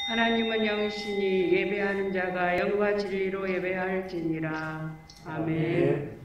하나님은 영이시니 예배하는 자가 영과 진리로 예배할지니라. 아멘.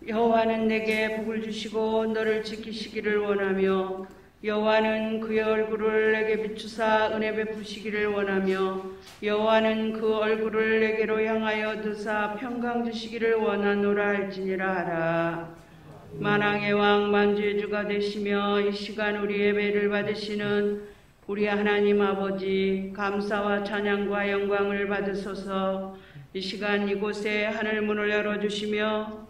여호와는 내게 복을 주시고 너를 지키시기를 원하며 여호와는 그의 얼굴을 내게 비추사 은혜 베푸시기를 원하며 여호와는 그 얼굴을 내게로 향하여 드사 평강 주시기를 원하노라 할지니라 하라. 만왕의 왕 만주의 주가 되시며 이 시간 우리 예배를 받으시는 우리 하나님 아버지, 감사와 찬양과 영광을 받으소서. 이 시간 이곳에 하늘 문을 열어주시며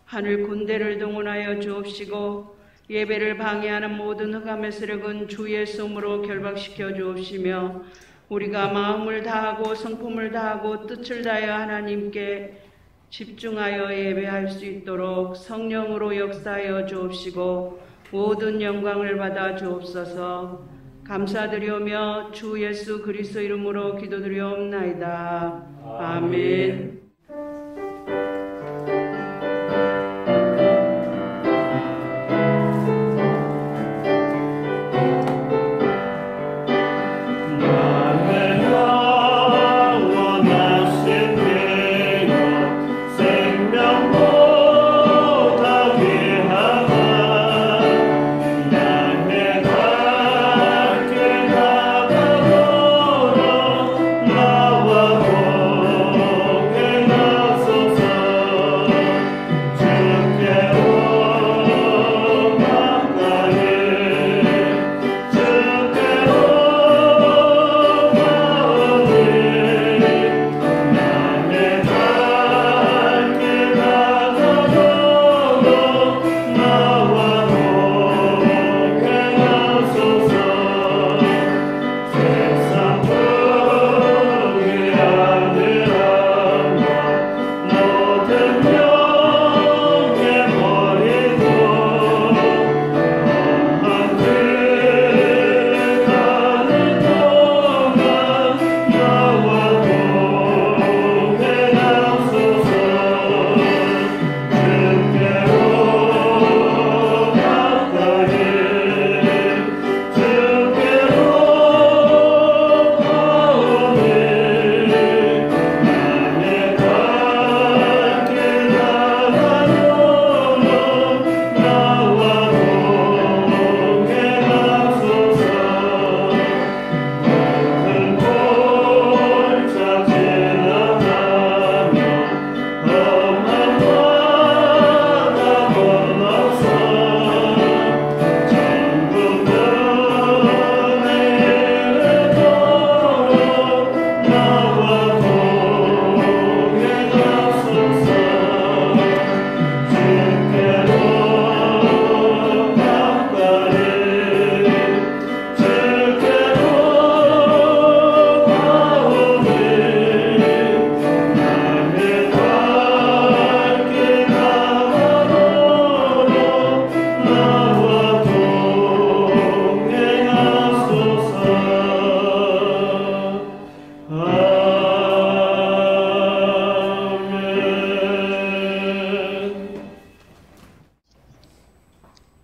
하늘 군대를 동원하여 주옵시고 예배를 방해하는 모든 흑암의 세력은 주 예수로 결박시켜 주옵시며 우리가 마음을 다하고 성품을 다하고 뜻을 다하여 하나님께 집중하여 예배할 수 있도록 성령으로 역사하여 주옵시고 모든 영광을 받아 주옵소서. 감사드리오며 주 예수 그리스도 이름으로 기도드리옵나이다. 아멘.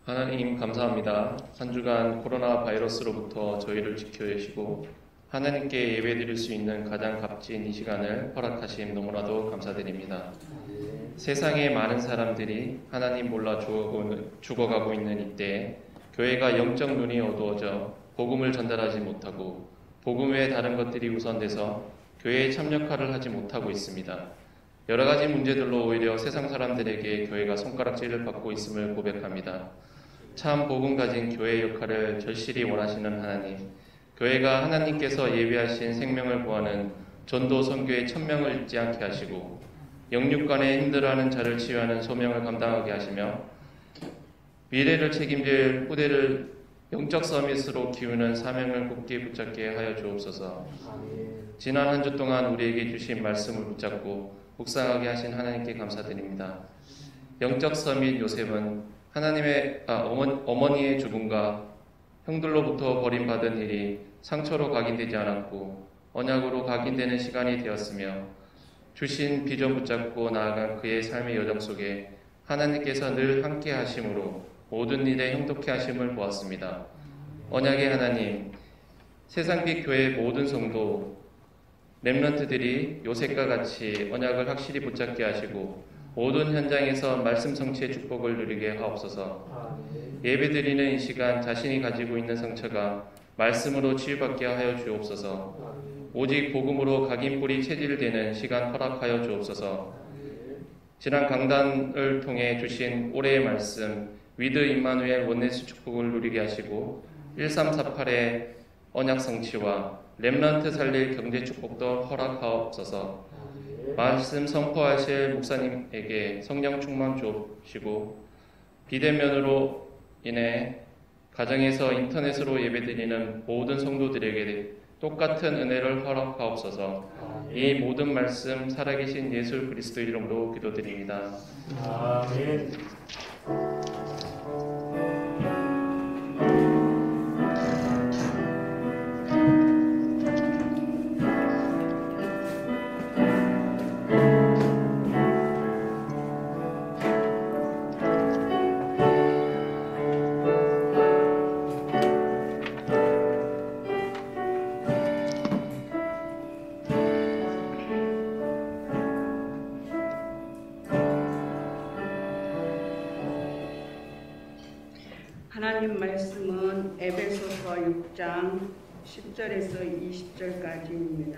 하나님 감사합니다. 한 주간 코로나 바이러스로부터 저희를 지켜주시고 하나님께 예배드릴 수 있는 가장 값진 이 시간을 허락하심 너무나도 감사드립니다. 세상의 많은 사람들이 하나님 몰라 죽어가고 있는 이때 교회가 영적 눈이 어두워져 복음을 전달하지 못하고 복음 외에 다른 것들이 우선돼서 교회의 참 역할을 하지 못하고 있습니다. 여러 가지 문제들로 오히려 세상 사람들에게 교회가 손가락질을 받고 있음을 고백합니다. 참 복음 가진 교회의 역할을 절실히 원하시는 하나님, 교회가 하나님께서 예비하신 생명을 구하는 전도 선교의 천명을 잊지 않게 하시고 영육간에 힘들어하는 자를 치유하는 소명을 감당하게 하시며 미래를 책임질 후대를 영적 서밋으로 기우는 사명을 굳게 붙잡게 하여 주옵소서. 지난 한 주 동안 우리에게 주신 말씀을 붙잡고 묵상하게 하신 하나님께 감사드립니다. 영적 서밋 요셉은 어머니의 죽음과 형들로부터 버림받은 일이 상처로 각인되지 않았고 언약으로 각인되는 시간이 되었으며 주신 비전 붙잡고 나아간 그의 삶의 여정 속에 하나님께서 늘 함께 하심으로 모든 일에 형통케 하심을 보았습니다. 언약의 하나님, 세상빛 교회의 모든 성도, 렘넌트들이 요셉과 같이 언약을 확실히 붙잡게 하시고 모든 현장에서 말씀 성취의 축복을 누리게 하옵소서. 예배드리는 이 시간 자신이 가지고 있는 상처가 말씀으로 치유받게 하여 주옵소서. 오직 복음으로 각인뿌리 체질되는 시간 허락하여 주옵소서. 지난 강단을 통해 주신 올해의 말씀 위드 임마누엘 원네스 축복을 누리게 하시고 1348의 언약 성취와 렘넌트 살릴 경제 축복도 허락하옵소서. 말씀 선포하실 목사님에게 성령 충만 주옵시고 비대면으로 인해 가정에서 인터넷으로 예배드리는 모든 성도들에게 똑같은 은혜를 허락하옵소서. 이 모든 말씀 살아계신 예수 그리스도 이름으로 기도드립니다. 아멘. 하나님 말씀은 에베소서 6장 10절에서 20절까지입니다.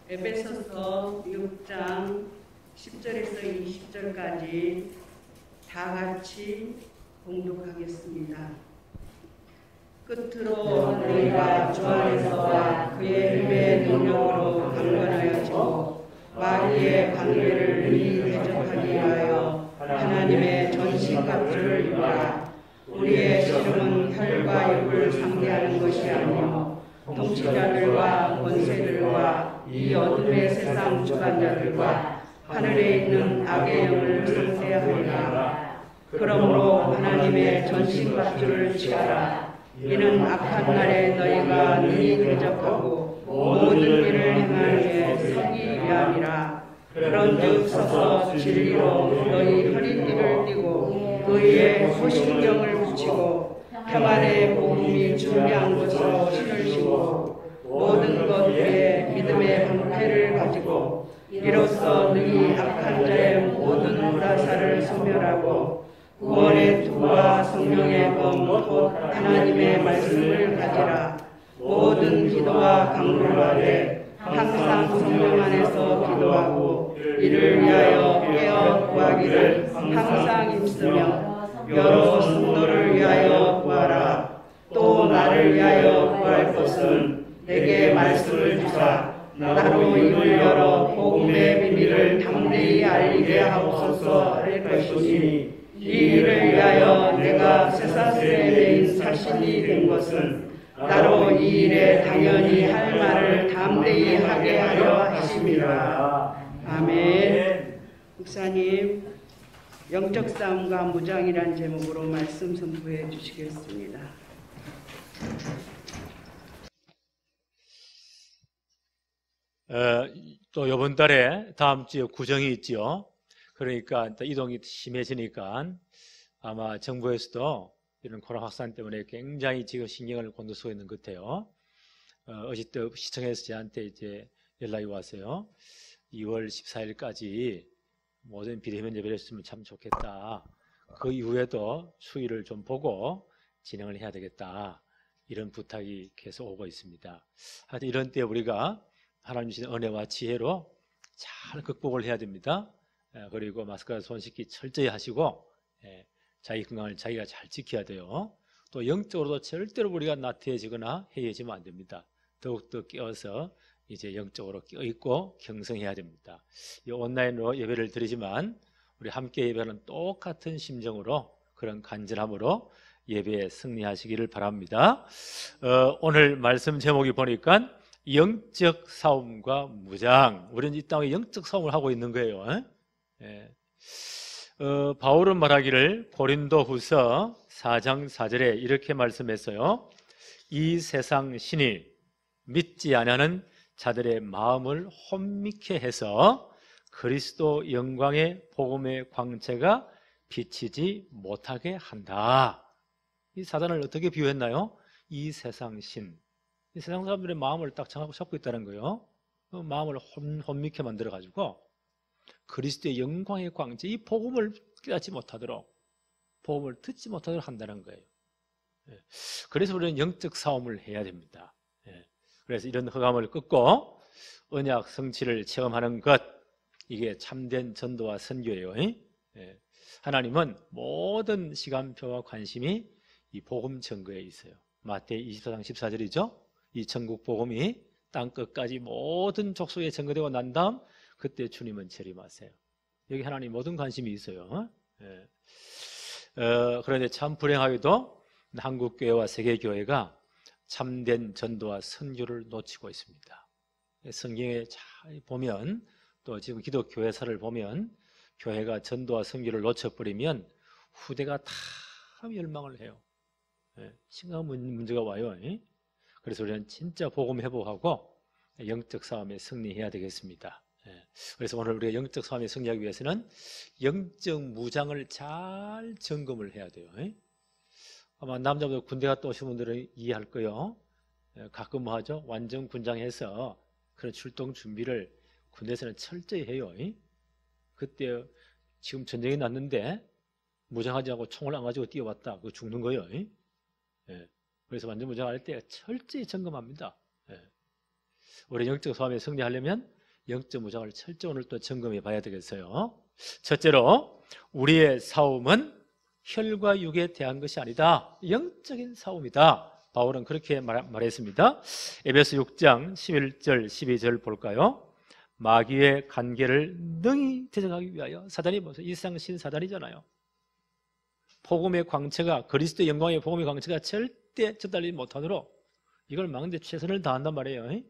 에베소서 6장 10절에서 20절까지 다 같이 봉독하겠습니다. 끝으로 너희가 주 안에서와 그의 힘의 능력으로 강건하여지고 마귀의 관계를 능히 대적하기 위하여 하나님의 전신갑주를 입으라. 우리의 씨름은 혈과 육을 상대하는 것이 아니요 통치자들과 권세들과 이 어둠의 세상 주관자들과 하늘에 있는 악의 영을 상대하리라. 그러므로 하나님의 전신갑주를 취하라. 이는 악한 날에 너희가 능히 대적하고 모든 일을 행하기에 서기 위함이라. 그런즉 서서 진리로 너희 허리띠를 띠고 의의 호신경을 붙이고 평안의 복음이 준비한 것으로 신으시고 모든 것 위에 믿음의 방패를 가지고 이로써 능히 악한 자의 모든 불화살을 소멸하고 구원의 투와 성령의 검 곧 하나님의 말씀을 가지라. 모든 기도와 강구를 하되 항상 성령 안에서 기도하고 이를 위하여 깨어 구하기를 항상 힘쓰며 여러 성도를 위하여 구하라. 또 나를 위하여 구할 것은 내게 말씀을 주사 나로 입을 열어 복음의 비밀을 담대히 알리게 하옵소서 할 것이니 이 일을 위하여 내가 쇠사슬에 매인 사신이 된 것은 나로 이 일에 당연히 할 말을 담대히 하게 하려 하심이라. 아멘. 목사님, 영적 싸움과 무장이란 제목으로 말씀 선포해 주시겠습니다. 또 이번 달에 다음 주에 구정이 있지요. 그러니까 이동이 심해지니까 아마 정부에서도 이런 코로나 확산 때문에 굉장히 지금 신경을 곤두서고 있는 것 같아요. 어제 또 시청에서 저한테 이제 연락이 왔어요. 2월 14일까지 모든 비대면 예배를 했으면 참 좋겠다. 그 이후에도 수위를 좀 보고 진행을 해야 되겠다. 이런 부탁이 계속 오고 있습니다. 하여튼 이런 때 우리가 하나님 주신 은혜와 지혜로 잘 극복을 해야 됩니다. 그리고 마스크와 손 씻기 철저히 하시고 자기 건강을 자기가 잘 지켜야 돼요. 또 영적으로도 절대로 우리가 나태해지거나 해이해지면 안 됩니다. 더욱더 깨어서 이제 영적으로 깨어있고 경성해야 됩니다. 이 온라인으로 예배를 드리지만 우리 함께 예배는 똑같은 심정으로 그런 간절함으로 예배에 승리하시기를 바랍니다. 오늘 말씀 제목이 보니까 영적 싸움과 무장. 우리는 이 땅에 영적 싸움을 하고 있는 거예요. 바울은 말하기를 고린도후서 4장 4절에 이렇게 말씀했어요. 이 세상 신이 믿지 아니하는 자들의 마음을 혼미케 해서 그리스도 영광의 복음의 광채가 비치지 못하게 한다. 이 사단을 어떻게 비유했나요? 이 세상 신. 이 세상 사람들의 마음을 딱 정하고 잡고 있다는 거예요. 그 마음을 혼미케 만들어가지고 그리스도의 영광의 광채, 이 복음을 깨닫지 못하도록, 복음을 듣지 못하도록 한다는 거예요. 그래서 우리는 영적 싸움을 해야 됩니다. 그래서 이런 흑암을 끊고 언약 성취를 체험하는 것, 이게 참된 전도와 선교예요. 하나님은 모든 시간표와 관심이 이 복음 전거에 있어요. 마태이 24장 14절이죠. 이 전국 복음이 땅 끝까지 모든 족속에 전거되고 난 다음 그때 주님은 재림하세요. 여기 하나님 모든 관심이 있어요. 그런데 참 불행하게도 한국교회와 세계교회가 참된 전도와 선교를 놓치고 있습니다. 성경에 잘 보면, 또 지금 기독교회사를 보면 교회가 전도와 선교를 놓쳐버리면 후대가 다 멸망을 해요. 심각한 문제가 와요. 그래서 우리는 진짜 복음 회복하고 영적 싸움에 승리해야 되겠습니다. 그래서 오늘 우리가 영적 싸움에 승리하기 위해서는 영적 무장을 잘 점검을 해야 돼요. 아마 남자분들 군대 갔다 오신 분들은 이해할 거예요. 가끔 뭐 하죠? 완전 군장해서 그런 출동 준비를 군대에서는 철저히 해요. 그때 지금 전쟁이 났는데 무장하지 않고 총을 안 가지고 뛰어왔다. 그거 죽는 거예요. 그래서 완전 무장할 때 철저히 점검합니다. 우리 영적 싸움에 승리하려면 영적 무장을 철저히 오늘 또 점검해 봐야 되겠어요. 첫째로 우리의 싸움은 혈과 육에 대한 것이 아니다. 영적인 싸움이다. 바울은 그렇게 말했습니다. 에베소 6장 11절 12절 볼까요? 마귀의 관계를 능히 대적하기 위하여. 사단이 뭐죠? 이 세상 신 사단이잖아요. 복음의 광채가, 그리스도의 영광의 복음의 광채가 절대 젖달리지 못하도록 이걸 막는데 최선을 다한단 말이에요.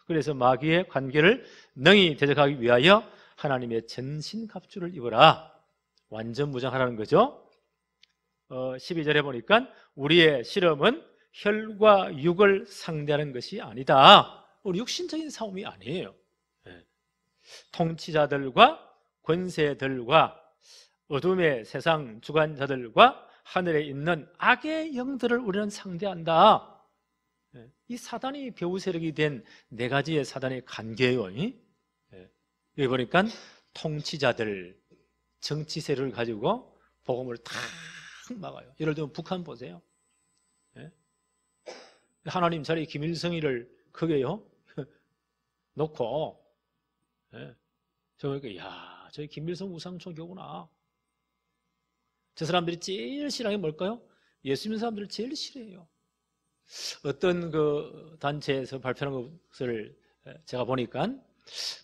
그래서 마귀의 관계를 능히 대적하기 위하여 하나님의 전신갑주를 입어라. 완전 무장하라는 거죠. 12절에 보니까 우리의 실험은 혈과 육을 상대하는 것이 아니다. 우리 육신적인 싸움이 아니에요. 통치자들과 권세들과 어둠의 세상 주관자들과 하늘에 있는 악의 영들을 우리는 상대한다. 이 사단이 배후 세력이 된 네 가지의 사단의 관계예요. 여기 보니까 통치자들, 정치 세력을 가지고 복음을 탁 막아요. 예를 들면 북한 보세요. 하나님 자리 김일성이를 크게요 놓고 저 보니까 야, 저기 김일성 우상초교구나. 저 사람들이 제일 싫어하는 게 뭘까요? 예수 믿는 사람들을 제일 싫어해요. 어떤 그 단체에서 발표한 것을 제가 보니까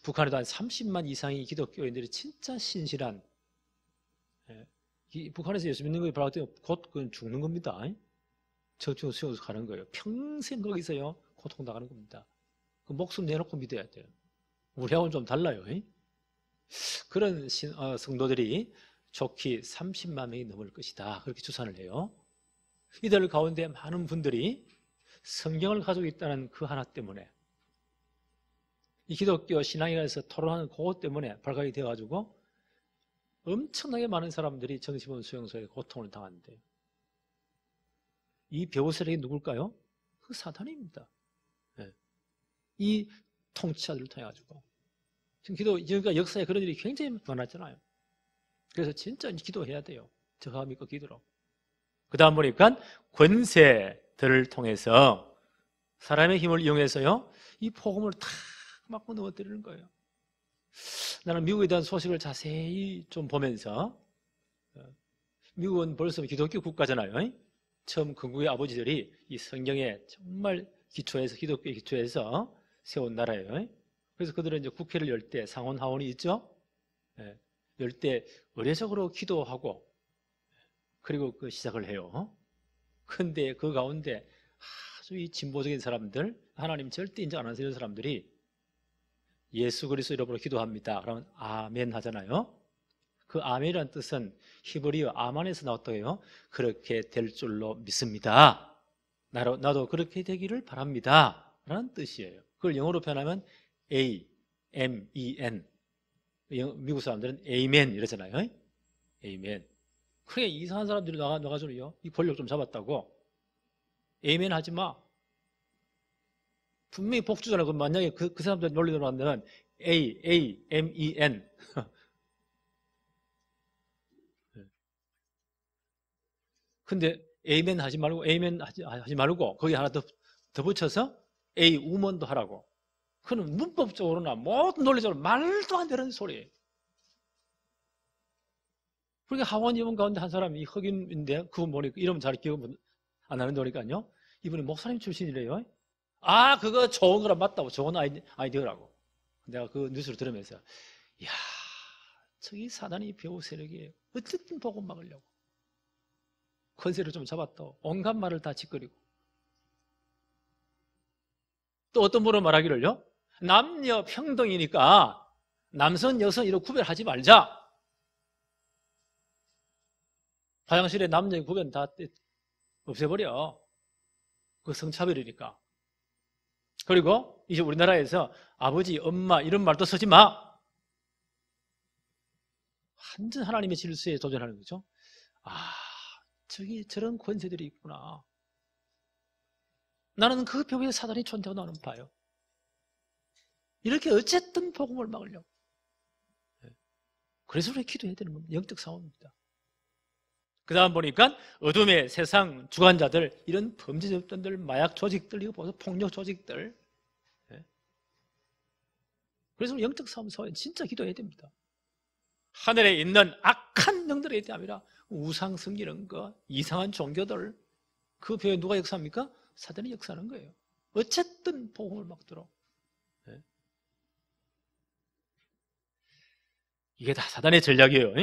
북한에도 한 30만 이상의 기독교인들이 진짜 신실한, 북한에서 예수 믿는 거에 바라볼 때 곧 죽는 겁니다. 저쪽으로 수용해서 가는 거예요. 평생 거기서요 고통당하는 겁니다. 그 목숨 내놓고 믿어야 돼요. 우리하고는 좀 달라요. 그런 성도들이 좋게 30만 명이 넘을 것이다. 그렇게 추산을 해요. 이들 가운데 많은 분들이 성경을 가지고 있다는 그 하나 때문에, 이 기독교 신앙이라서 토론하는 그것 때문에 발각이 되어가지고 엄청나게 많은 사람들이 정신병원 수용소에 고통을 당한대요. 이 배후 세력이 누굴까요? 그 사탄입니다. 이 통치자들을 통해 가지고 지금 그러니까 역사에 그런 일이 굉장히 많았잖아요. 그래서 진짜 기도해야 돼요. 저하 믿고 기도로. 그 다음 보니까 권세들을 통해서 사람의 힘을 이용해서요, 이 복음을 탁 맞고 넘어뜨리는 거예요. 나는 미국에 대한 소식을 자세히 좀 보면서, 미국은 벌써 기독교 국가잖아요. 처음 건국의 아버지들이 이 성경에 정말 기초해서, 기독교의 기초해서 세운 나라예요. 그래서 그들은 이제 국회를 열 때 상원 하원이 있죠. 열 때 의례적으로 기도하고 그리고 그 시작을 해요. 그런데 그 가운데 아주 이 진보적인 사람들, 하나님 절대 인정 안 하는 이런 사람들이 예수 그리스도 이름으로 기도합니다. 그러면 아멘 하잖아요. 그 아멘이라는 뜻은 히브리어 아만에서 나왔다고 해요. 그렇게 될 줄로 믿습니다. 나도 그렇게 되기를 바랍니다. 라는 뜻이에요. 그걸 영어로 표현하면 A-M-E-N. 미국 사람들은 에이멘 이러잖아요. 에이멘. 그게 이상한 사람들이 나가지고요, 이 권력 좀 잡았다고 에이멘 하지 마. 분명히 복주잖아요. 그럼 만약에 그 사람들 논리로 한다면 A-M-E-N. 근데 에이멘 하지 말고, 에이멘 하지 말고, 거기 하나 더 붙여서 A 우먼도 하라고. 그건 문법적으로나 모든 논리적으로 말도 안 되는 소리예요. 그러니까 하원 의원 가운데 한 사람이 흑인인데, 그분 보니까 이름 잘 기억 안 나는 거니까요, 이분이 목사님 출신이래요. 아, 그거 좋은 거라 맞다고, 좋은 아이디어라고. 내가 그 뉴스를 들으면서, 이야, 저기 사단이 배우 세력이에요. 어쨌든 복음 막으려고 권세를 좀 잡았다. 온갖 말을 다 짓거리고. 또 어떤 분은 말하기를요, 남녀 평등이니까 남성, 여성 이런 구별하지 말자. 화장실에 남녀의 구별 다 없애버려. 그 성차별이니까. 그리고 이제 우리나라에서 아버지, 엄마 이런 말도 쓰지 마. 완전 하나님의 질서에 도전하는 거죠. 아, 저기 저런 권세들이 있구나. 나는 그 벽에 사단이 존재하고 나는 봐요. 이렇게 어쨌든 복음을 막으려고. 그래서 우리가 기도해야 되는 겁니다. 영적 싸움입니다. 그 다음 보니까 어둠의 세상 주관자들, 이런 범죄 집단들, 마약 조직들, 이거 보세요. 폭력 조직들. 그래서 우리 영적 싸움 싸워야 진짜 기도해야 됩니다. 하늘에 있는 악한 영들에 대함이라, 우상 섬기는 거, 이상한 종교들, 그 배에 누가 역사합니까? 사단이 역사하는 거예요. 어쨌든 복음을 막도록. 이게 다 사단의 전략이에요.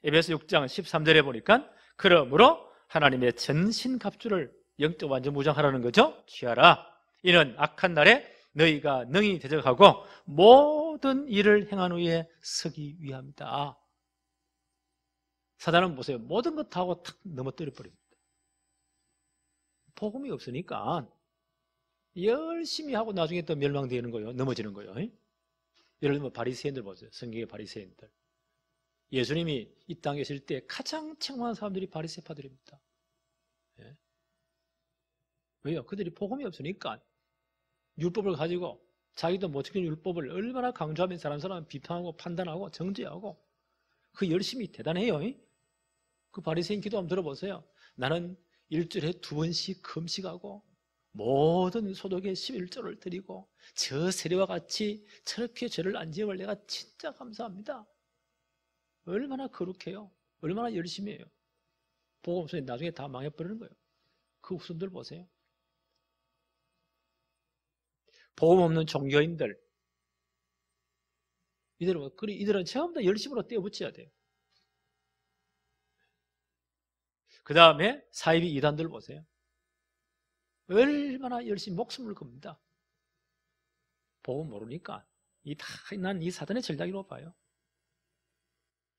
에베소 6장 13절에 보니까, 그러므로 하나님의 전신갑주를 영적 완전 무장하라는 거죠. 취하라. 이는 악한 날에 너희가 능히 대적하고 모든 일을 행한 후에 서기 위함이다. 사단은 보세요. 모든 것 다 하고 탁 넘어뜨려 버립니다. 복음이 없으니까 열심히 하고 나중에 또 멸망되는 거예요. 넘어지는 거예요. 예를 들면 바리새인들 보세요. 성경의 바리새인들. 예수님이 이 땅에 계실 때 가장 책망한 사람들이 바리새파들입니다. 왜요? 그들이 복음이 없으니까 율법을 가지고 자기도 못 지키는 율법을 얼마나 강조하면서 사람은 비판하고 판단하고 정죄하고, 그 열심히 대단해요. 그 바리새인 기도 한번 들어보세요. 나는 일주일에 2번씩 금식하고 모든 소득의 11조를 드리고 저 세례와 같이 저렇게 죄를 안 지음을 내가 진짜 감사합니다. 얼마나 거룩해요. 얼마나 열심히 해요. 복음 없으니 나중에 다 망해버리는 거예요. 그 후손들 보세요. 복음 없는 종교인들, 이들은 처음부터 열심으로 떼어붙여야 돼요. 그 다음에 사이비 이단들 보세요. 얼마나 열심히 목숨을 겁니다. 복음 모르니까. 난 이 사단의 전략이라고 봐요.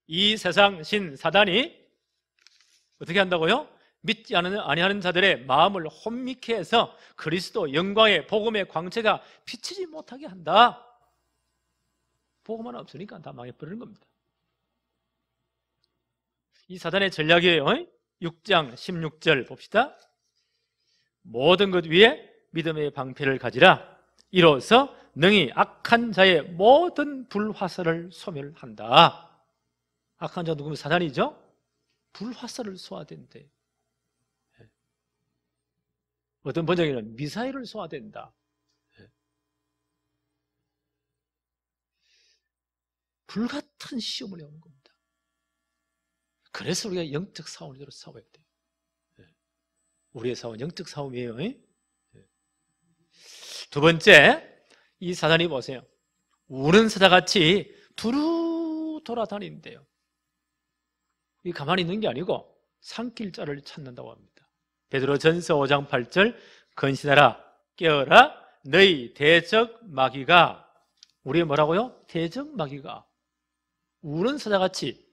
이 세상 신 사단이 어떻게 한다고요? 믿지 아니하는 자들의 마음을 혼미케 해서 그리스도 영광의 복음의 광채가 비치지 못하게 한다. 복음 하나 없으니까 다 망해버리는 겁니다. 이 사단의 전략이에요. 6장 16절 봅시다. 모든 것 위에 믿음의 방패를 가지라. 이로써 능히 악한 자의 모든 불화살을 소멸한다. 악한 자 누구면 사단이죠? 불화살을 쏘아댄대. 어떤 번역에는 미사일을 쏘아댄다. 불같은 시험을 해오는 겁니다. 그래서 우리가 영적 싸움으로 싸워야 돼요. 우리의 싸움은 영적 싸움이에요. 두 번째, 이 사단이 보세요. 우는 사자같이 두루 돌아다닌대요. 이 가만히 있는 게 아니고 산길자를 찾는다고 합니다. 베드로전서 5장 8절 건신하라 깨어라 너희 대적 마귀가 우리의 뭐라고요? 대적 마귀가 우는 사자같이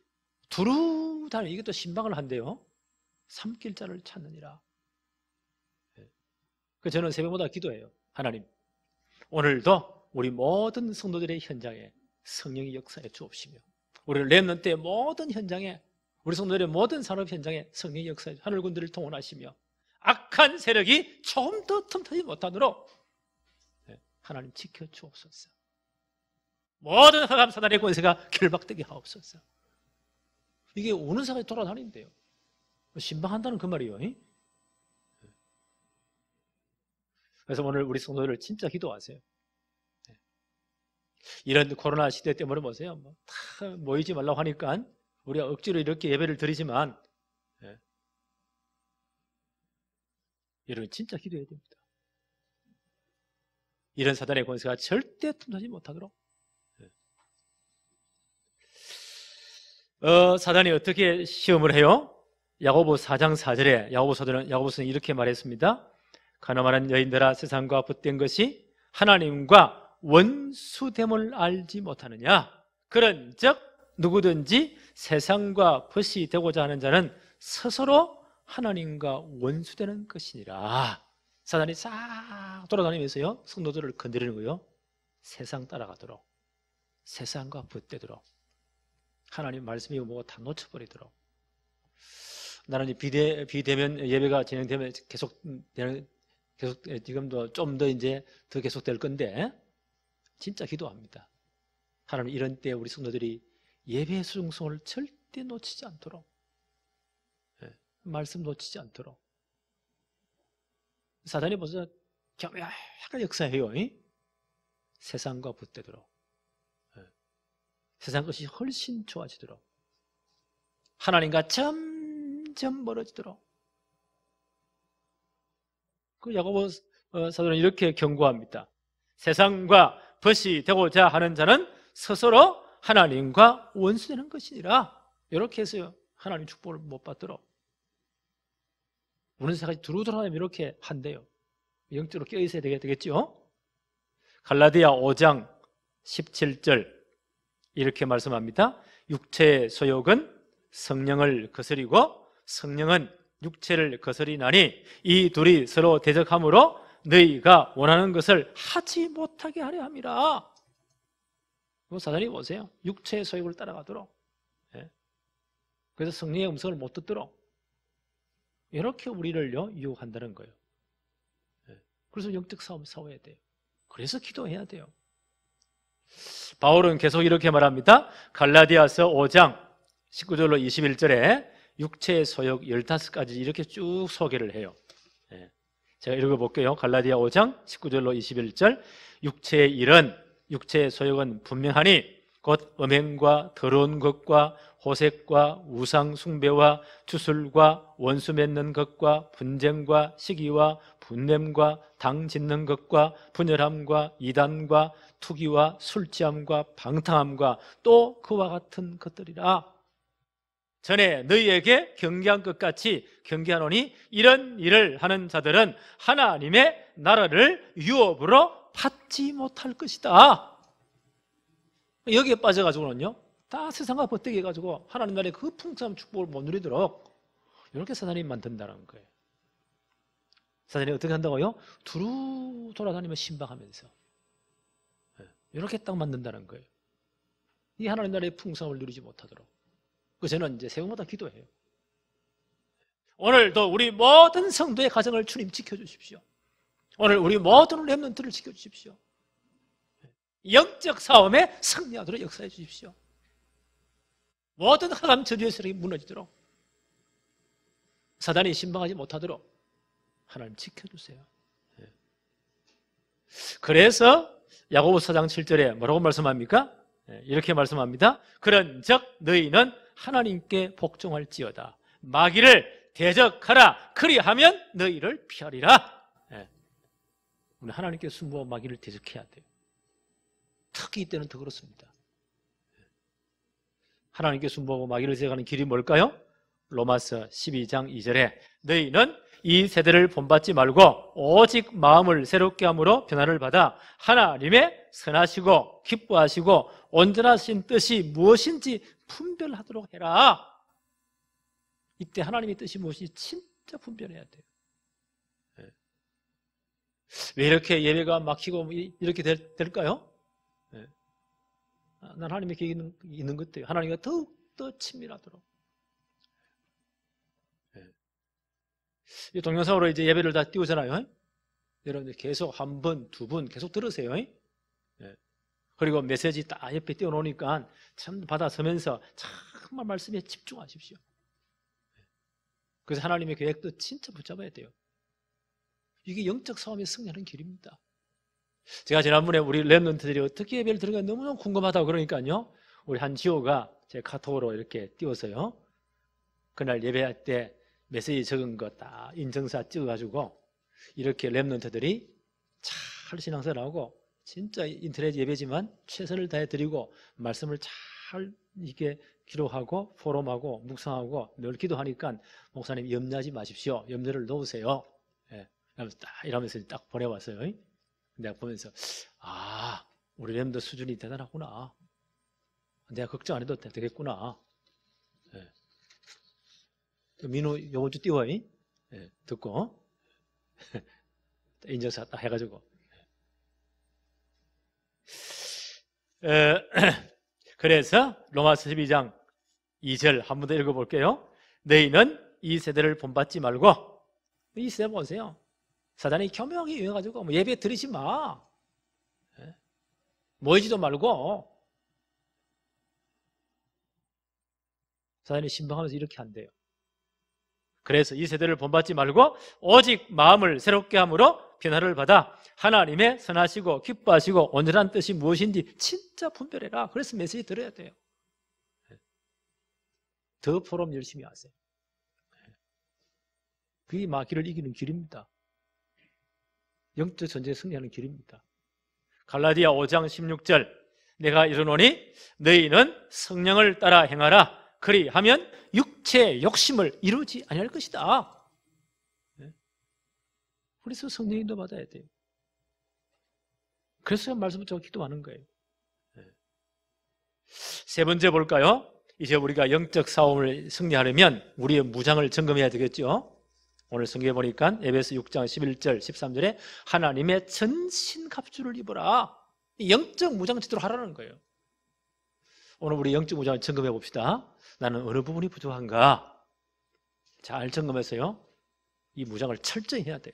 두루 다니 이게 또 신방을 한대요. 산길자를 찾느니라. 그래서 저는 새벽마다 기도해요. 하나님 오늘도 우리 모든 성도들의 현장에 성령이 역사해 주옵시며 우리 렘넌트의 모든 현장에 우리 성도들의 모든 산업 현장에 성령이 역사해 하늘군들을 통원하시며 악한 세력이 조금 더 틈타지 못하도록 하나님 지켜 주옵소서. 모든 흑암 사단의 권세가 결박되게 하옵소서. 이게 오는 사람이 돌아다닌대요. 신방한다는 그 말이에요. 그래서 오늘 우리 성도들 진짜 기도하세요. 이런 코로나 시대 때문에 보세요. 다 모이지 말라고 하니까 우리가 억지로 이렇게 예배를 드리지만 여러분 진짜 기도해야 됩니다. 이런 사단의 권세가 절대 틈타지 못하도록. 사단이 어떻게 시험을 해요? 야고보 4장 4절에 야고보서는 이렇게 말했습니다. 가늠하는 여인들아 세상과 붙된 것이 하나님과 원수됨을 알지 못하느냐? 그런즉 누구든지 세상과 벗이 되고자 하는 자는 스스로 하나님과 원수되는 것이니라. 사단이 싹 돌아다니면서요 성도들을 건드리는 거예요. 세상 따라가도록, 세상과 붙대도록, 하나님 말씀이 뭐고 다 놓쳐버리도록. 나는 이제 비대면 예배가 진행되면 계속 지금도 좀 더 이제 더 계속될 건데 진짜 기도합니다. 하나님 이런 때 우리 성도들이 예배의 수용성을 절대 놓치지 않도록, 말씀 놓치지 않도록. 사단이 벌써 약간 역사해요. 세상과 붙대도록, 세상 것이 훨씬 좋아지도록, 하나님과 점점 멀어지도록. 그 야고보 사도는 이렇게 경고합니다. 세상과 벗이 되고자 하는 자는 스스로 하나님과 원수되는 것이니라. 이렇게 해서요 하나님 축복을 못 받도록. 우는 사람이 두루 돌아다니면 이렇게 한대요. 영적으로 깨어있어야 되겠죠. 갈라디아 5장 17절 이렇게 말씀합니다. 육체의 소욕은 성령을 거스리고 성령은 육체를 거스리나니 이 둘이 서로 대적함으로 너희가 원하는 것을 하지 못하게 하려 함이라. 사단이 보세요. 육체의 소욕을 따라가도록, 그래서 성령의 음성을 못 듣도록 이렇게 우리를요 유혹한다는 거예요. 그래서 영적 싸움 싸워야 돼요. 그래서 기도해야 돼요. 바울은 계속 이렇게 말합니다. 갈라디아서 5장 19절로 21절에 육체의 소욕 15가지 이렇게 쭉 소개를 해요. 제가 읽어볼게요. 갈라디아 5장 19절로 21절 육체의 일은 육체의 소욕은 분명하니 곧 음행과 더러운 것과 호색과 우상 숭배와 주술과 원수 맺는 것과 분쟁과 시기와 분냄과 당 짓는 것과 분열함과 이단과 투기와 술취함과 방탕함과 또 그와 같은 것들이라. 전에 너희에게 경계한 것 같이 경계하노니 이런 일을 하는 자들은 하나님의 나라를 유업으로 받지 못할 것이다. 여기에 빠져가지고는요 다 세상과 버티게 해가지고 하나님 나라의 그 풍성한 축복을 못 누리도록 이렇게 사단이 만든다는 거예요. 사단이 어떻게 한다고요? 두루 돌아다니며 신방하면서 이렇게 딱 만든다는 거예요. 이 하나님 나라의 풍성함을 누리지 못하도록. 그래서 저는 이제 새벽마다 기도해요. 오늘도 우리 모든 성도의 가정을 주님 지켜주십시오. 오늘 우리 모든 렘넌트를 지켜주십시오. 영적 싸움에 승리하도록 역사해 주십시오. 모든 흑암 저주의 세력이 무너지도록, 사단이 신방하지 못하도록 하나님 지켜주세요. 그래서 야고보서 4장 7절에 뭐라고 말씀합니까? 이렇게 말씀합니다. 그런즉 너희는 하나님께 복종할지어다. 마귀를 대적하라. 그리하면 너희를 피하리라. 우리 하나님께 순종하고 마귀를 대적해야 돼요. 특히 이때는 더 그렇습니다. 하나님께 순종하고 마귀를 대적하는 길이 뭘까요? 로마서 12장 2절에 너희는 이 세대를 본받지 말고 오직 마음을 새롭게 함으로 변화를 받아 하나님의 선하시고 기뻐하시고 온전하신 뜻이 무엇인지 분별하도록 해라. 이때 하나님의 뜻이 무엇인지 진짜 분별해야 돼요. 왜 이렇게 예배가 막히고 이렇게 될까요? 난 하나님의 계획이 있는 것 같아요. 하나님과 더욱더 친밀하도록. 이 동영상으로 이제 예배를 다 띄우잖아요. 여러분들 계속 한 번, 두 번 계속 들으세요. 그리고 메시지 딱 옆에 띄워놓으니까 참 받아서면서 정말 말씀에 집중하십시오. 그래서 하나님의 계획도 진짜 붙잡아야 돼요. 이게 영적 싸움에 승리하는 길입니다. 제가 지난번에 우리 랩런트들이 어떻게 예배를 들어가 너무너무 궁금하다고 그러니까요, 우리 한지호가 제 카톡으로 이렇게 띄워서요, 그날 예배할 때 메시지 적은 거 딱 인증사 찍어가지고 이렇게 랩런트들이 잘 신앙생활하고 진짜 인터넷 예배지만 최선을 다해 드리고 말씀을 잘 이렇게 기록하고 포럼하고 묵상하고 늘 기도하니까 목사님 염려하지 마십시오. 염려를 놓으세요. 이러면서 딱 보내왔어요. 내가 보면서 우리 랩런트 수준이 대단하구나. 내가 걱정 안 해도 되겠구나. 민호 요번 주 띄워. 듣고 인증사 딱 해가지고. 그래서 로마서 12장 2절 한 번 더 읽어볼게요. 너희는 이 세대를 본받지 말고, 이 세대 보세요. 사단이 교묘하게 이용해가지고 뭐 예배 드리지 마, 모이지도 말고. 사단이 신방하면서 이렇게 한대요. 그래서 이 세대를 본받지 말고 오직 마음을 새롭게 함으로 변화를 받아 하나님의 선하시고 기뻐하시고 온전한 뜻이 무엇인지 진짜 분별해라. 그래서 메시지 들어야 돼요. 더 포럼 열심히 하세요. 그게 마귀를 이기는 길입니다. 영적 전쟁에 승리하는 길입니다. 갈라디아 5장 16절 내가 이르노니 너희는 성령을 따라 행하라. 그리하면 육체의 욕심을 이루지 아니할 것이다. 그래서 성령의 인도 받아야 돼요. 그래서 말씀을 저 기도하는 거예요. 세 번째 볼까요? 이제 우리가 영적 싸움을 승리하려면 우리의 무장을 점검해야 되겠죠. 오늘 성경에 보니까 에베소 6장 11절 13절에 하나님의 전신 갑주를 입어라. 영적 무장 제대로 하라는 거예요. 오늘 우리 영적 무장을 점검해 봅시다. 나는 어느 부분이 부족한가? 잘 점검해서요, 이 무장을 철저히 해야 돼요.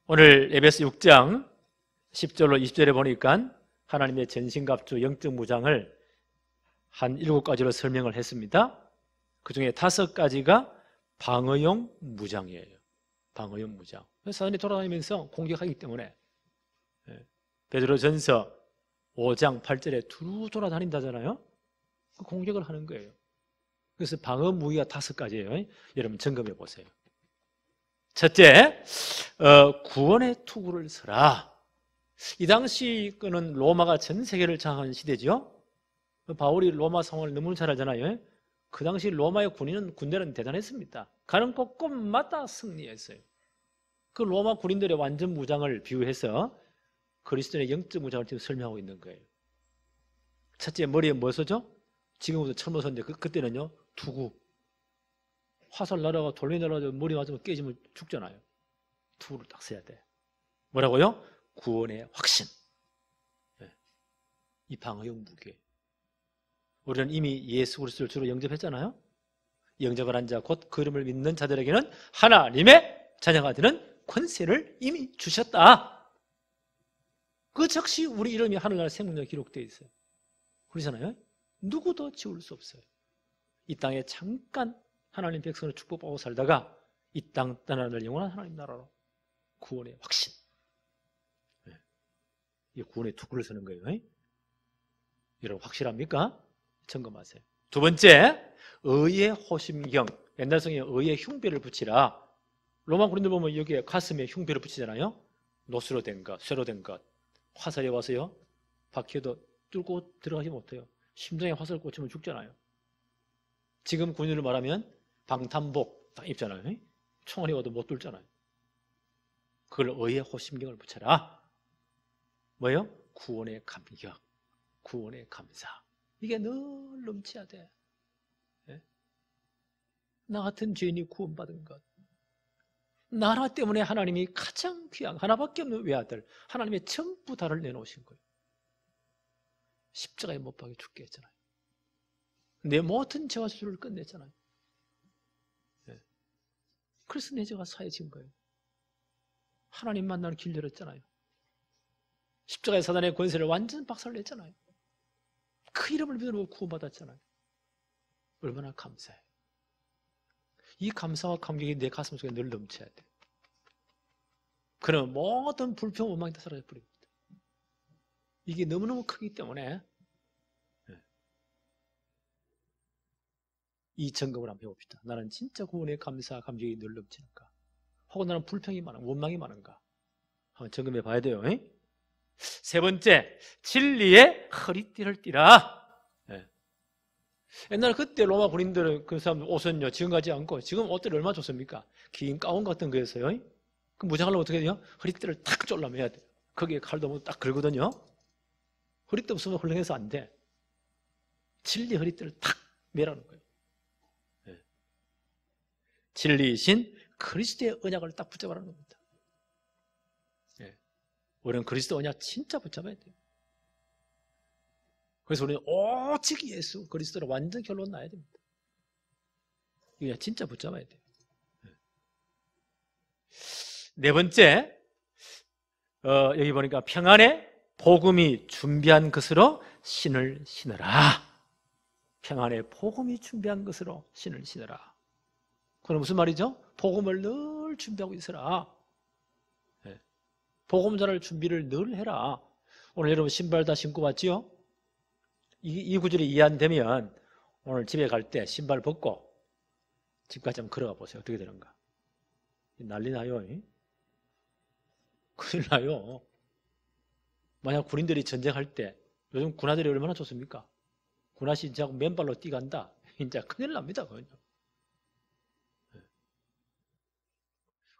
오늘 에베소 6장 10절로 20절에 보니까 하나님의 전신갑주 영적 무장을 한 7가지로 설명을 했습니다. 그 중에 5가지가 방어용 무장이에요. 방어용 무장. 사단이 돌아다니면서 공격하기 때문에. 베드로전서 5장 8절에 두루 돌아다닌다잖아요. 그 공격을 하는 거예요. 그래서 방어 무기가 5가지예요. 여러분 점검해 보세요. 첫째, 구원의 투구를 서라. 이 당시 거는 로마가 전 세계를 장악한 시대죠. 바울이 로마 상황을 너무 잘 알잖아요. 그 당시 로마의 군대는 대단했습니다. 가는 곳곳마다 승리했어요. 그 로마 군인들의 완전 무장을 비유해서 그리스도인의 영적 무장을 지금 설명하고 있는 거예요. 첫째, 머리에 뭐 써죠? 지금부터 철모 썼는데 그때는요, 투구. 화살 날아가 돌멩이 날아가 머리 맞으면 깨지면 죽잖아요. 투구를 딱 써야 돼. 뭐라고요? 구원의 확신. 이 방어용 무기. 우리는 이미 예수 그리스도를 주로 영접했잖아요. 영접을 한 자 곧 그 이름을 믿는 자들에게는 하나님의 자녀가 되는 권세를 이미 주셨다. 그 즉시 우리 이름이 하늘나라 생명록에 기록되어 있어요. 그러잖아요. 누구도 지울 수 없어요. 이 땅에 잠깐 하나님 백성을 축복하고 살다가 이 땅 떠나는 영원한 하나님 나라로 구원의 확신. 이 구원의 투구를 서는 거예요. 여러분 확실합니까? 점검하세요. 두 번째, 의의 호심경. 옛날 성경에 의의 흉배를 붙이라. 로마 군인들 보면 여기에 가슴에 흉배를 붙이잖아요. 노스로 된 것, 쇠로 된 것. 화살이 와서요, 박혀도 뚫고 들어가지 못해요. 심장에 화살 꽂히면 죽잖아요. 지금 군인을 말하면 방탄복 딱 입잖아요. 총알이 와도 못 뚫잖아요. 그걸 의의 호심경을 붙여라. 뭐예요? 구원의 감격, 구원의 감사. 이게 늘 넘쳐야 돼. 나 같은 죄인이 구원받은 것. 나라 때문에 하나님이 가장 귀한 하나밖에 없는 외아들, 하나님의 전부 다를 내놓으신 거예요. 십자가에 못 박혀 죽게 했잖아요. 내 모든 죄와 저주를 끝냈잖아요. 그래서 내 죄가 사해진 거예요. 하나님 만나는 길 열었잖아요. 십자가의 사단의 권세를 완전 박살냈잖아요. 그 이름을 믿으면 구원받았잖아요. 얼마나 감사해요. 이 감사와 감격이 내 가슴 속에 늘 넘쳐야 돼. 그러면 모든 불평, 원망이 다 사라져 버립니다. 이게 너무너무 크기 때문에 이 점검을 한번 해봅시다. 나는 진짜 구원의 감사, 감격이 늘 넘치는가? 혹은 나는 불평이 많은가? 원망이 많은가? 한번 점검해 봐야 돼요. 세 번째, 진리의 허리띠를 띠라. 옛날 그때 로마 군인들은 그 사람 옷은요, 지금 가지 않고, 지금 옷들이 얼마나 좋습니까? 긴 가운 같은 거였어요. 그 무장하려면 어떻게 해야 돼요? 허리띠를 탁 졸라매야 돼요. 거기에 칼도 딱 걸거든요. 허리띠 없으면 헐렁해서 안 돼. 진리 허리띠를 탁 매라는 거예요. 진리이신 그리스도의 언약을 딱 붙잡아라는 겁니다. 우리는 그리스도 언약 진짜 붙잡아야 돼요. 그래서 우리는 오직 예수 그리스도로 완전 결론 나야 됩니다. 이거 진짜 붙잡아야 돼요. 네 번째, 여기 보니까 평안의 복음이 준비한 것으로 신을 신으라. 평안의 복음이 준비한 것으로 신을 신으라. 그건 무슨 말이죠? 복음을 늘 준비하고 있으라. 복음 전할 준비를 늘 해라. 오늘 여러분 신발 다 신고 왔지요? 이 구절이 이해 안 되면 오늘 집에 갈 때 신발 벗고 집까지 한번 걸어가 보세요. 어떻게 되는가? 난리 나요. 큰일 나요. 만약 군인들이 전쟁할 때 요즘 군화들이 얼마나 좋습니까? 군화씨 이제 맨발로 뛰간다. 이제 큰일 납니다. 그건요.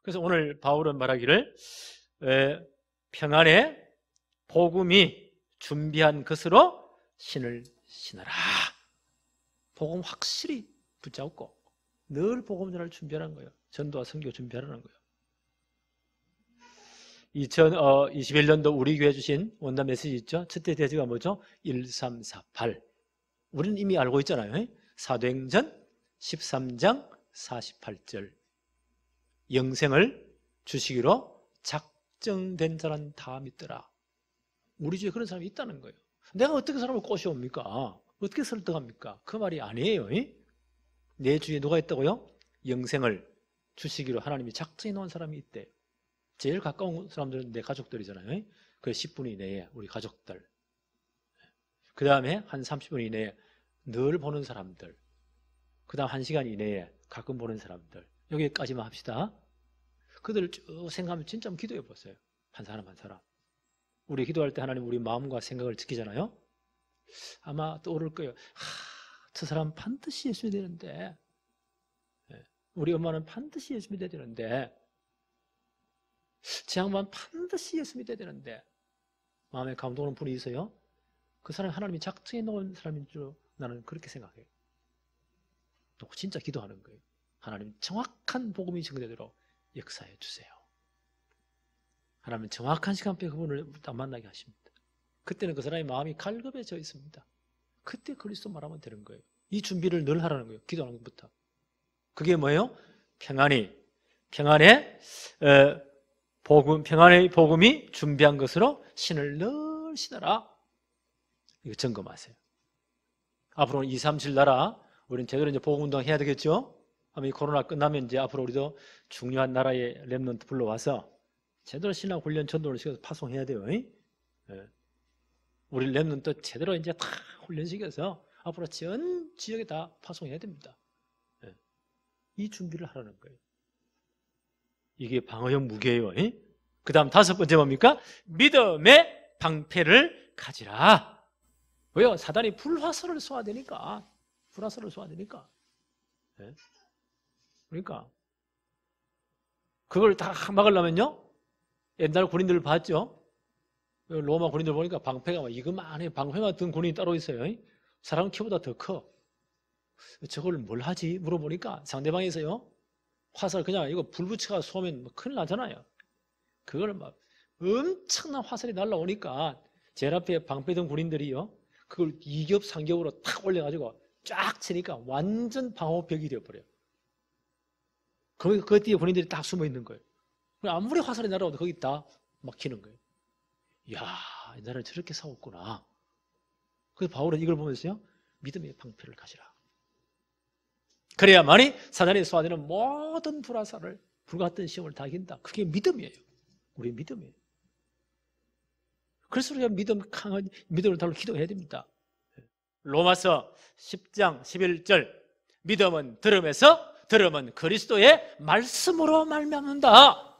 그래서 오늘 바울은 말하기를 평안의 복음이 준비한 것으로 신을 신어라. 복음 확실히 붙잡고 늘 복음 전할 준비하는 거예요. 전도와 선교 준비하라는 거예요. 2021년도 우리 교회 주신 원단 메시지 있죠? 첫째 대지가 뭐죠? 1348. 우리는 이미 알고 있잖아요. 사도행전 13장 48절. 영생을 주시기로 작정된 자는 다 믿더라. 우리 주위에 그런 사람이 있다는 거예요. 내가 어떻게 사람을 꼬셔옵니까? 어떻게 설득합니까? 그 말이 아니에요. 내 주위에 누가 있다고요? 영생을 주시기로 하나님이 작정해 놓은 사람이 있대. 제일 가까운 사람들은 내 가족들이잖아요. 그 10분 이내에 우리 가족들. 그 다음에 한 30분 이내에 늘 보는 사람들. 그 다음 1시간 이내에 가끔 보는 사람들. 여기까지만 합시다. 그들을 쭉 생각하면 진짜 한번 기도해 보세요. 한 사람 한 사람. 우리 기도할 때 하나님 우리 마음과 생각을 지키잖아요. 아마 떠오를 거예요. 저 사람 반드시 예수 믿어야 되는데, 우리 엄마는 반드시 예수 믿어야 되는데, 제 양반 반드시 예수 믿어야 되는데, 마음에 감동하는 분이 있어요. 그 사람이 하나님이 작정해 놓은 사람인 줄 나는 그렇게 생각해요. 또 진짜 기도하는 거예요. 하나님 정확한 복음이 증거되도록 역사해 주세요. 하나님 정확한 시간표에 그분을 만나게 하십니다. 그때는 그 사람의 마음이 갈급해져 있습니다. 그때 그리스도 말하면 되는 거예요. 이 준비를 늘 하라는 거예요. 기도하는 것부터. 그게 뭐예요? 평안의 복음, 평안의 복음이 준비한 것으로 신을 늘 신어라. 이거 점검하세요. 앞으로 2, 3, 7 나라, 우리는 제대로 이제 복음운동 해야 되겠죠? 아마 이 코로나 끝나면 이제 앞으로 우리도 중요한 나라의 렘넌트 불러와서 제대로 신앙 훈련 전도를 시켜서 파송해야 돼요. 예. 우리 렘넌트 제대로 이제 다 훈련시켜서 앞으로 전 지역에 다 파송해야 됩니다. 예. 이 준비를 하라는 거예요. 이게 방어용 무기예요. 그 다음 5번째 뭡니까? 믿음의 방패를 가지라. 왜요? 사단이 불화살을 쏘아대니까. 불화살을 쏘아대니까. 예? 그러니까 그걸 다 막으려면요, 옛날 군인들을 봤죠? 로마 군인들 보니까 방패가 막 이거만해. 방패만 든 군인이 따로 있어요. 사람 키보다 더 커. 저걸 뭘 하지? 물어보니까 상대방에서요, 화살 그냥 이거 불 붙여가 쏘면 뭐 큰일 나잖아요. 그걸 막 엄청난 화살이 날라오니까 제일 앞에 방패 든 군인들이요, 그걸 2겹, 3겹으로 탁 올려가지고 쫙 치니까 완전 방어벽이 되어버려요. 그 뒤에 군인들이 딱 숨어 있는 거예요. 아무리 화살이 날아와도 거기 다 막히는 거예요. 이야, 옛날에 저렇게 싸웠구나. 그래서 바울은 이걸 보면서요, 믿음의 방패를 가지라. 그래야만이 사단이 쏘아대는 모든 불화살을, 불같은 시험을 다 이긴다. 그게 믿음이에요. 우리 믿음이에요. 그래서 우리가 강한 믿음을 달로 기도해야 됩니다. 로마서 10장 11절, 믿음은 들음에서, 들음은 그리스도의 말씀으로 말미암는다.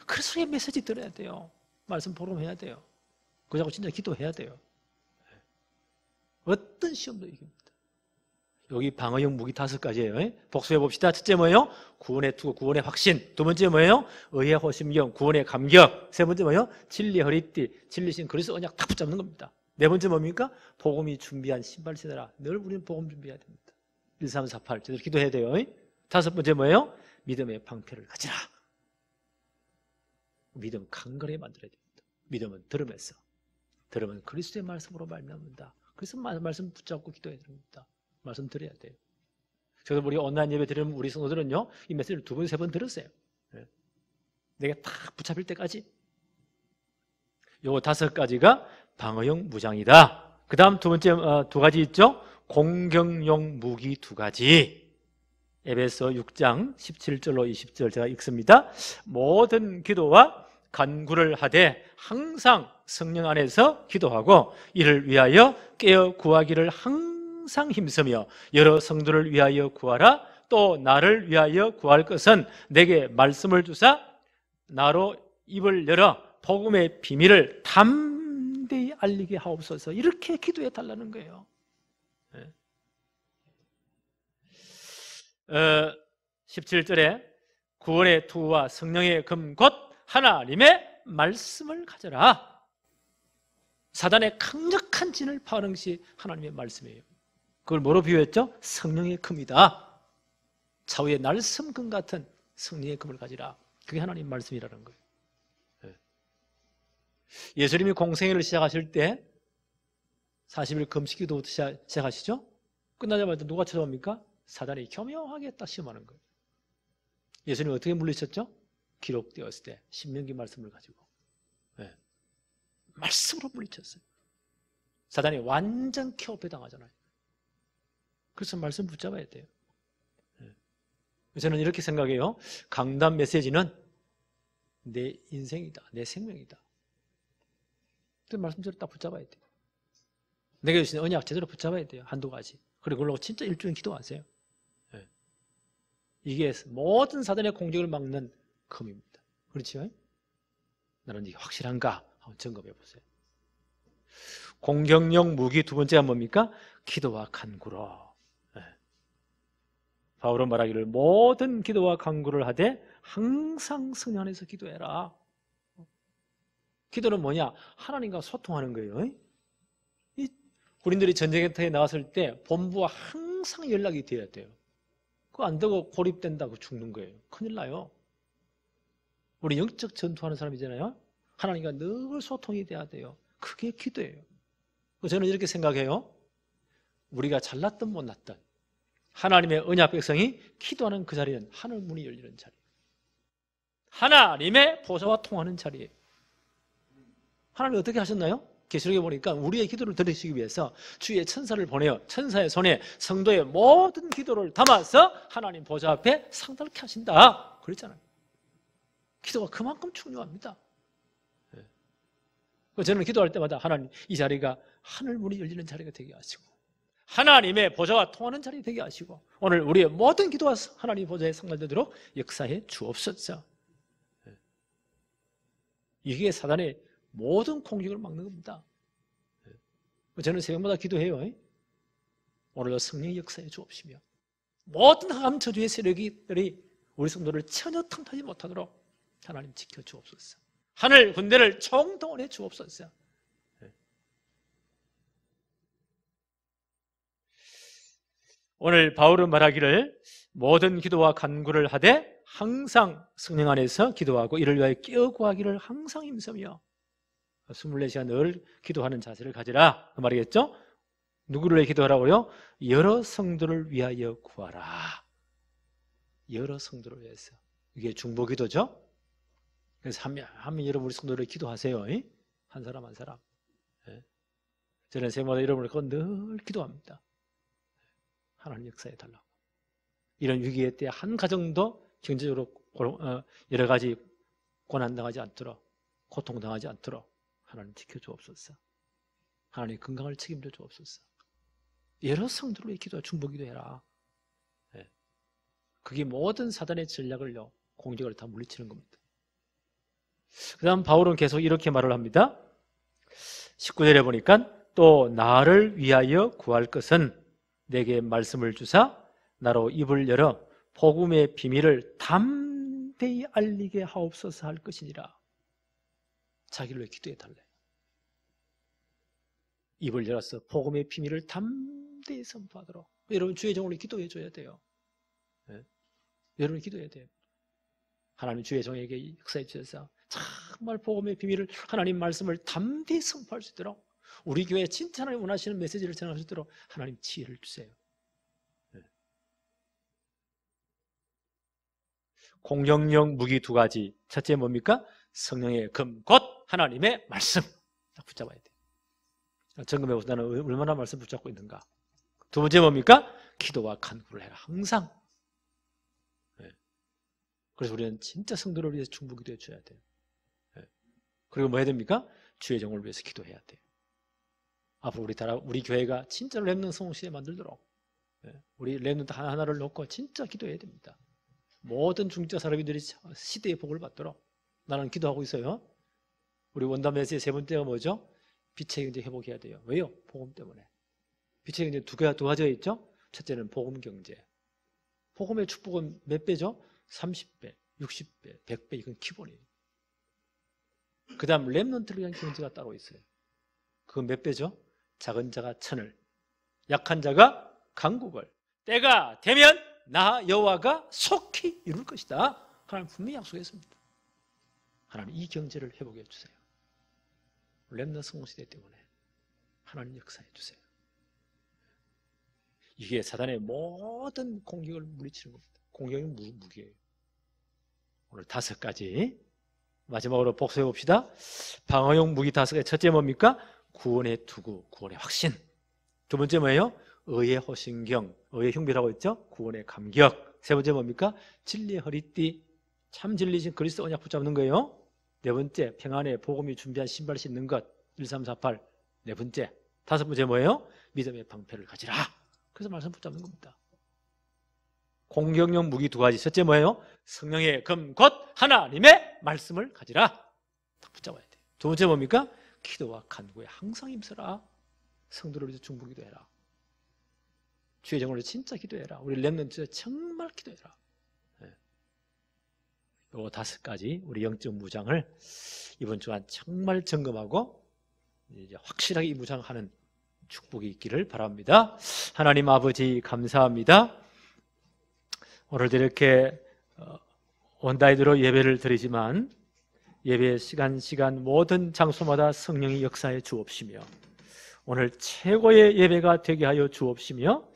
그래서 우리가 메시지 들어야 돼요. 말씀 복음해야 돼요. 그자고 진짜 기도해야 돼요. 어떤 시험도 이깁니다. 여기 방어용 무기 5가지예요. 복수해 봅시다. 첫째 뭐예요? 구원의 투구, 구원의 확신. 두 번째 뭐예요? 의의 호심경, 구원의 감격. 세 번째 뭐예요? 진리 허리띠, 진리신 그리스도 언약 딱 붙잡는 겁니다. 네 번째 뭡니까? 복음이 준비한 신발 신으라. 늘 우리는 복음 준비해야 됩니다. 1, 3, 4, 8 제대로 기도해야 돼요. 5번째 뭐예요? 믿음의 방패를 가지라. 믿음 강건하게 만들어야 됩니다. 믿음은 들음에서, 들음은 그리스도의 말씀으로 말미암는다. 그래서 말씀 붙잡고 기도해야 됩니다. 말씀 드려야 돼요. 저도 우리 온라인 예배 드리는 우리 성도들은요, 이 메시지를 2번, 3번 들었어요. 내가 딱 붙잡힐 때까지. 요거 5가지가 방어용 무장이다. 그 다음 두 번째 2가지 있죠? 공격용 무기 2가지. 에베소 6장 17절로 20절 제가 읽습니다. 모든 기도와 간구를 하되 항상 성령 안에서 기도하고 이를 위하여 깨어 구하기를 항상 힘쓰며 여러 성도를 위하여 구하라. 또 나를 위하여 구할 것은 내게 말씀을 주사 나로 입을 열어 복음의 비밀을 담대히 알리게 하옵소서. 이렇게 기도해 달라는 거예요. 17절에 구원의 투와 성령의 금 곧 하나님의 말씀을 가져라. 사단의 강력한 진을 파하는 것이 하나님의 말씀이에요. 그걸 뭐로 비유했죠? 성령의 금이다. 좌우의 날섬금 같은 성령의 금을 가지라. 그게 하나님 말씀이라는 거예요. 예수님이 공생애를 시작하실 때 40일 금식기도부터 시작하시죠? 끝나자마자 누가 찾아옵니까? 사단이 교묘하게 딱 시험하는 거예요. 예수님이 어떻게 물리쳤죠? 기록되었을 때 신명기 말씀을 가지고 말씀으로 물리쳤어요. 사단이 완전 켜업해 당하잖아요. 그래서 말씀 붙잡아야 돼요. 저는 이렇게 생각해요. 강단 메시지는 내 인생이다, 내 생명이다. 그 말씀대로 딱 붙잡아야 돼요. 내게 주신 언약 제대로 붙잡아야 돼요. 1-2가지. 그리고 그걸로 진짜 일주일 기도하세요. 이게 모든 사단의 공격을 막는 금입니다. 그렇죠? 나는 이게 확실한가? 한번 점검해 보세요. 공격용 무기 2번째가 뭡니까? 기도와 간구로. 바울은 말하기를 모든 기도와 간구를 하되 항상 성령 안에서 기도해라. 기도는 뭐냐? 하나님과 소통하는 거예요. 이 군인들이 전쟁터에 나왔을 때 본부와 항상 연락이 돼야 돼요. 그거 안 되고 고립된다고 죽는 거예요. 큰일 나요. 우리 영적 전투하는 사람이잖아요. 하나님과 늘 소통이 돼야 돼요. 그게 기도예요. 저는 이렇게 생각해요. 우리가 잘났든 못났든 하나님의 언약 백성이 기도하는 그 자리는 하늘 문이 열리는 자리예요. 하나님의 보좌와 통하는 자리예요. 하나님 어떻게 하셨나요? 계시록에 보니까 우리의 기도를 들으시기 위해서 주의 천사를 보내어 천사의 손에 성도의 모든 기도를 담아서 하나님 보좌 앞에 상달케 하신다. 그랬잖아요. 기도가 그만큼 중요합니다. 저는 기도할 때마다 하나님 이 자리가 하늘 문이 열리는 자리가 되게 하시고 하나님의 보좌와 통하는 자리 되게 하시고 오늘 우리의 모든 기도가 하나님 보좌에 상달되도록 역사해 주옵소서. 이게 사단의 모든 공격을 막는 겁니다. 저는 새벽마다 기도해요. 오늘도 성령의 역사에 주옵시며 모든 항암 저주의 세력들이 우리 성도를 전혀 틈타지 못하도록 하나님 지켜 주옵소서. 하늘 군대를 총동원해 주옵소서. 오늘 바울은 말하기를 모든 기도와 간구를 하되 항상 성령 안에서 기도하고 이를 위하여 깨어 구하기를 항상 힘쓰며 24시간 늘 기도하는 자세를 가지라 그 말이겠죠? 누구를 위해 기도하라고요? 여러 성도를 위하여 구하라. 여러 성도를 위해서. 이게 중보기도죠? 그래서 하면 여러분 우리 성도를 기도하세요. 한 사람 한 사람. 저는 새마다 여러분을 늘 기도합니다. 하나님 역사해 달라고. 이런 위기의 때 한 가정도 경제적으로 여러 가지 고난당하지 않도록 고통당하지 않도록 하나님 지켜주옵소서. 하나님 건강을 책임져 주옵소서. 여러 성도를 위해 기도하 중보기도 해라. 그게 모든 사단의 전략을요 공격을 다 물리치는 겁니다. 그 다음 바울은 계속 이렇게 말을 합니다. 19절에 보니까 또 나를 위하여 구할 것은 내게 말씀을 주사 나로 입을 열어 복음의 비밀을 담대히 알리게 하옵소서 할 것이니라. 자기를 위해 기도해 달래. 입을 열어서 복음의 비밀을 담대히 선포하도록. 여러분 주의 종으로 기도해 줘야 돼요. 여러분 기도해야 돼요. 하나님 주의 종에게 역사해 주셔서 정말 복음의 비밀을 하나님 말씀을 담대히 선포할 수 있도록 우리 교회에 진짜 하나님 원하시는 메시지를 전할 수 있도록 하나님 지혜를 주세요. 공격용 무기 두 가지. 첫째 뭡니까? 성령의 금, 곧 하나님의 말씀. 딱 붙잡아야 돼요. 점검해 보세요. 나는 얼마나 말씀 붙잡고 있는가. 두 번째 뭡니까? 기도와 간구를 해라. 항상. 그래서 우리는 진짜 성도를 위해서 중보기도해 줘야 돼요. 그리고 뭐 해야 됩니까? 주의 종을 위해서 기도해야 돼요. 앞으로 우리 교회가 진짜로 렘넌트 성공시대 만들도록 우리 렘넌트 하나하나를 놓고 진짜 기도해야 됩니다. 모든 중직자 사람들이 시대의 복을 받도록 나는 기도하고 있어요. 우리 원담 메시지의 세 번째가 뭐죠? 빛의 경제 회복해야 돼요. 왜요? 복음 때문에. 빛의 경제 두 가지가 있죠? 첫째는 복음 경제. 복음의 축복은 몇 배죠? 30배, 60배, 100배. 이건 기본이에요. 그 다음 렘넌트를 위한 경제가 따로 있어요. 그건 몇 배죠? 작은 자가 1000을, 약한 자가 강국을. 때가 되면 나 여호와가 속히 이룰 것이다. 하나님 분명히 약속했습니다. 하나님 이 경제를 회복해 주세요. 렘넌트 성공시대 때문에 하나님 역사해 주세요. 이게 사단의 모든 공격을 물리치는 겁니다. 공격이 무기예요. 오늘 5가지 마지막으로 복수해 봅시다. 방어용 무기 5가지. 첫째 뭡니까? 구원의 투구, 구원의 확신. 두 번째 뭐예요? 의의 호신경, 의의 흉배라고 했죠? 구원의 감격. 세 번째 뭡니까? 진리의 허리띠, 참 진리신 그리스도 언약 붙잡는 거예요. 네 번째, 평안의 복음이 준비한 신발 신는 것, 1348. 네 번째. 다섯 번째 뭐예요? 믿음의 방패를 가지라. 그래서 말씀 붙잡는 겁니다. 공격용 무기 2가지. 첫째 뭐예요? 성령의 금, 곧 하나님의 말씀을 가지라. 딱 붙잡아야 돼요. 두 번째 뭡니까? 기도와 간구에 항상 힘써라. 성도를 위해서 중보기도 해라. 주의 정으로 진짜 기도해라. 우리 렘넌트 정말 기도해라. 요 5가지 우리 영적 무장을 이번 주간 정말 점검하고 이제 확실하게 이 무장하는 축복이 있기를 바랍니다. 하나님 아버지 감사합니다. 오늘도 이렇게 온다이드로 예배를 드리지만 예배 시간 모든 장소마다 성령이 역사해 주옵시며 오늘 최고의 예배가 되게 하여 주옵시며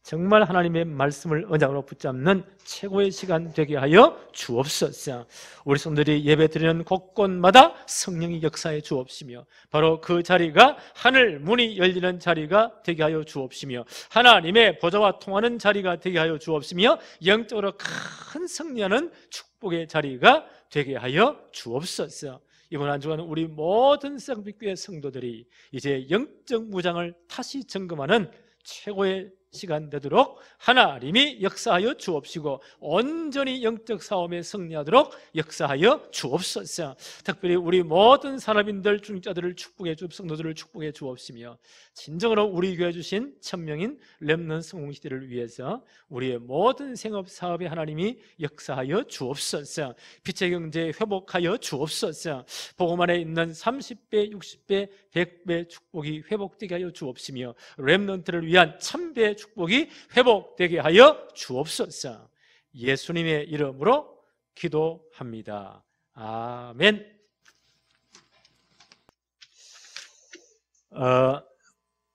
정말 하나님의 말씀을 언약으로 붙잡는 최고의 시간 되게 하여 주옵소서. 우리 성도들이 예배 드리는 곳곳마다 성령이 역사해 주옵시며 바로 그 자리가 하늘 문이 열리는 자리가 되게 하여 주옵시며 하나님의 보좌와 통하는 자리가 되게 하여 주옵시며 영적으로 큰 승리하는 축복의 자리가 되게 하여 주옵소서. 이번 한 주간 우리 모든 쌍빛교회 성도들이 이제 영적 무장을 다시 점검하는 최고의 시간 되도록 하나님이 역사하여 주옵시고 온전히 영적 싸움에 승리하도록 역사하여 주옵소서. 특별히 우리 모든 사람인들 중직자들을 축복해 주 성도들을 축복해 주옵시며 진정으로 우리 교회 주신 천명인 렘넌트 성공시대를 위해서 우리의 모든 생업 사업에 하나님이 역사하여 주옵소서. 빛의 경제 회복하여 주옵소서. 복음 안에 있는 30배, 60배, 100배 축복이 회복되게 하여 주옵시며 렘넌트를 위한 1000배 축복이 회복되게 하여 주옵소서. 예수님의 이름으로 기도합니다. 아멘.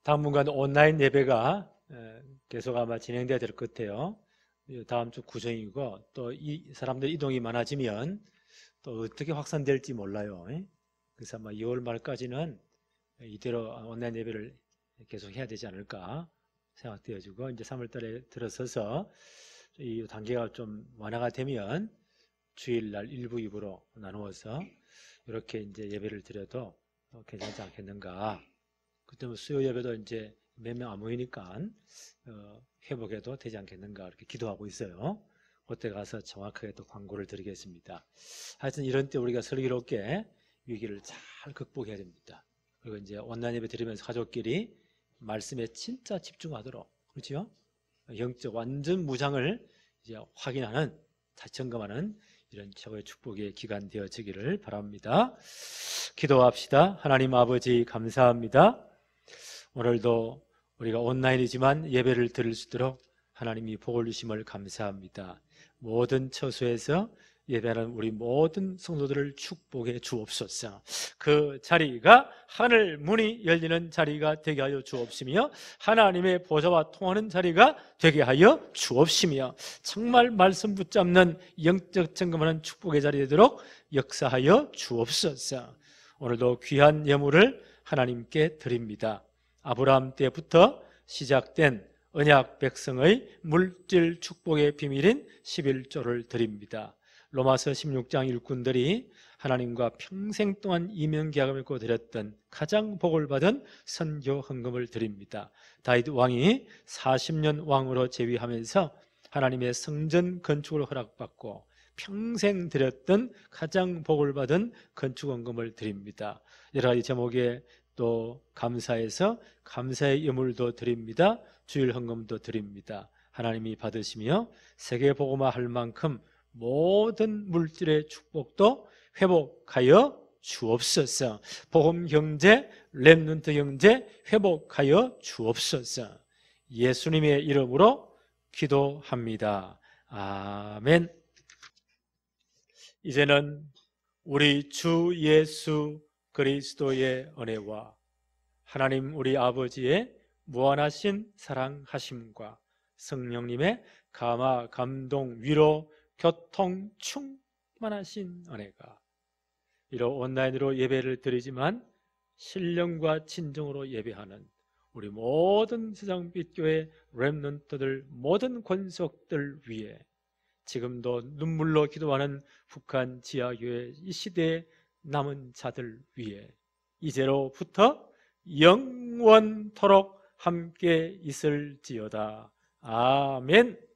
당분간 온라인 예배가 계속 아마 진행돼야 될 것 같아요. 다음 주 구정이고 또 이 사람들 이동이 많아지면 또 어떻게 확산될지 몰라요. 그래서 아마 2월 말까지는 이대로 온라인 예배를 계속 해야 되지 않을까 생각되어지고 이제 3월 달에 들어서서 이 단계가 좀 완화가 되면 주일날 1부, 2부로 나누어서 이렇게 이제 예배를 드려도 괜찮지 않겠는가. 그때 수요 예배도 이제 몇 명 안 모이니까 회복해도 되지 않겠는가 이렇게 기도하고 있어요. 그때 가서 정확하게 또 광고를 드리겠습니다. 하여튼 이런 때 우리가 슬기롭게 위기를 잘 극복해야 됩니다. 그리고 이제 온라인 예배 드리면서 가족끼리 말씀에 진짜 집중하도록, 그렇죠? 영적 완전 무장을 이제 확인하는, 다시 점검하는 이런 최고의 축복의 기간 되어지기를 바랍니다. 기도합시다. 하나님 아버지 감사합니다. 오늘도 우리가 온라인이지만 예배를 드릴 수 있도록 하나님이 복을 주심을 감사합니다. 모든 처소에서 예배하는 우리 모든 성도들을 축복해 주옵소서. 그 자리가 하늘 문이 열리는 자리가 되게 하여 주옵시며 하나님의 보좌와 통하는 자리가 되게 하여 주옵시며 정말 말씀 붙잡는 영적 점검하는 축복의 자리 되도록 역사하여 주옵소서. 오늘도 귀한 예물을 하나님께 드립니다. 아브라함 때부터 시작된 언약 백성의 물질 축복의 비밀인 11조를 드립니다. 로마서 16장 일꾼들이 하나님과 평생 동안 이명계약을 맺고 드렸던 가장 복을 받은 선교 헌금을 드립니다. 다윗 왕이 40년 왕으로 재위하면서 하나님의 성전 건축을 허락받고 평생 드렸던 가장 복을 받은 건축 헌금을 드립니다. 여러 가지 제목에 또 감사해서 감사의 예물도 드립니다. 주일 헌금도 드립니다. 하나님이 받으시며 세계 복음화 할 만큼 모든 물질의 축복도 회복하여 주옵소서. 복음 경제, 렘넌트 경제 회복하여 주옵소서. 예수님의 이름으로 기도합니다. 아멘. 이제는 우리 주 예수 그리스도의 은혜와 하나님 우리 아버지의 무한하신 사랑하심과 성령님의 감화, 감동, 위로, 교통 충만하신 은혜가 이로 온라인으로 예배를 드리지만 신령과 진정으로 예배하는 우리 모든 세상빛교회 렘넌트들 모든 권속들 위에 지금도 눈물로 기도하는 북한 지하교회 이 시대의 남은 자들 위에 이제로부터 영원토록 함께 있을지어다. 아멘.